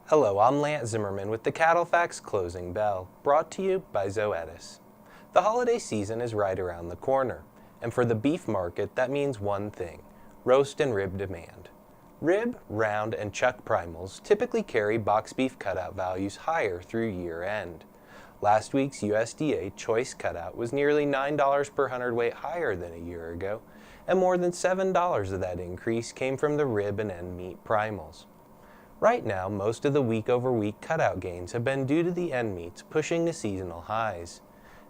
Hello, I'm Lance Zimmerman with the CattleFax Closing Bell, brought to you by Zoetis. The holiday season is right around the corner, and for the beef market that means one thing: roast and rib demand. Rib, round, and chuck primals typically carry box beef cutout values higher through year end. Last week's USDA choice cutout was nearly $9 per hundredweight higher than a year ago, and more than $7 of that increase came from the rib and end meat primals. Right now, most of the week-over-week cutout gains have been due to the end meats pushing to seasonal highs.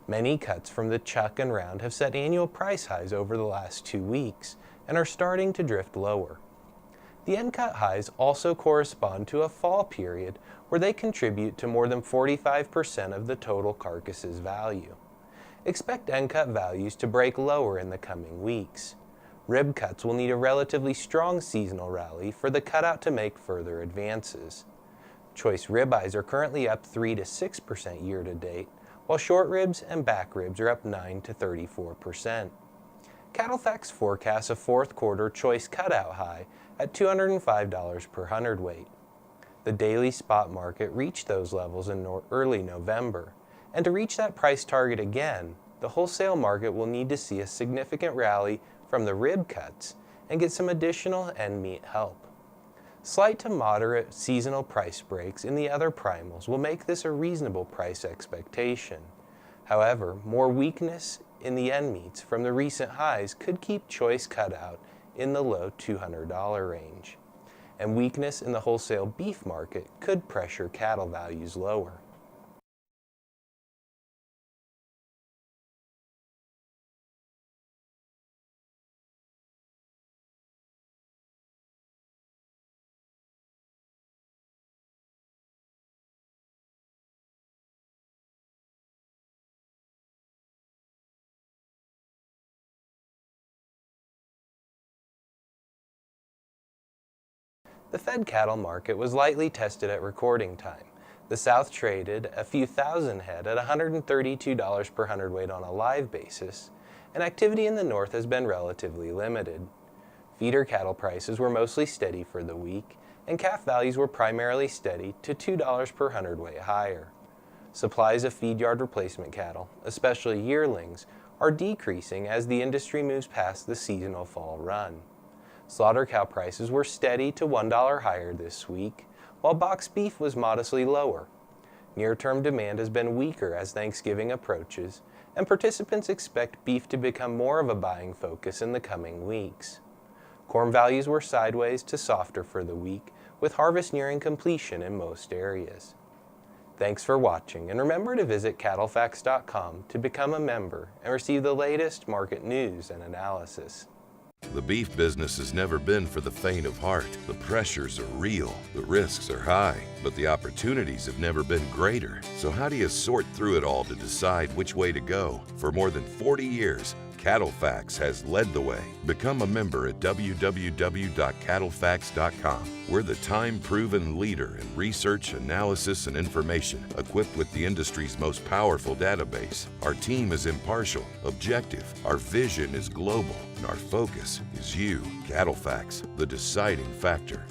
Many cuts from the chuck and round have set annual price highs over the last 2 weeks and are starting to drift lower. The end cut highs also correspond to a fall period where they contribute to more than 45% of the total carcass's value. Expect end cut values to break lower in the coming weeks. Rib cuts will need a relatively strong seasonal rally for the cutout to make further advances. Choice ribeyes are currently up 3 to 6% year to date, while short ribs and back ribs are up 9 to 34%. CattleFax forecasts a fourth quarter choice cutout high at $205 per hundredweight. The daily spot market reached those levels in early November, and to reach that price target again, the wholesale market will need to see a significant rally from the rib cuts and get some additional end meat help. Slight to moderate seasonal price breaks in the other primals will make this a reasonable price expectation. However, more weakness in the end meats from the recent highs could keep choice cutout in the low $200 range, and weakness in the wholesale beef market could pressure cattle values lower. The fed cattle market was lightly tested at recording time. The South traded a few thousand head at $132 per hundredweight on a live basis, and activity in the North has been relatively limited. Feeder cattle prices were mostly steady for the week, and calf values were primarily steady to $2 per hundredweight higher. Supplies of feed yard replacement cattle, especially yearlings, are decreasing as the industry moves past the seasonal fall run. Slaughter cow prices were steady to $1 higher this week, while box beef was modestly lower. Near-term demand has been weaker as Thanksgiving approaches, and participants expect beef to become more of a buying focus in the coming weeks. Corn values were sideways to softer for the week, with harvest nearing completion in most areas. Thanks for watching, and remember to visit CattleFax.com to become a member and receive the latest market news and analysis. The beef business has never been for the faint of heart. The pressures are real, the risks are high, but the opportunities have never been greater. So how do you sort through it all to decide which way to go? For more than 40 years, CattleFax has led the way. Become a member at www.cattlefax.com. We're the time-proven leader in research, analysis, and information, equipped with the industry's most powerful database. Our team is impartial, objective, our vision is global, and our focus is you. CattleFax, the deciding factor.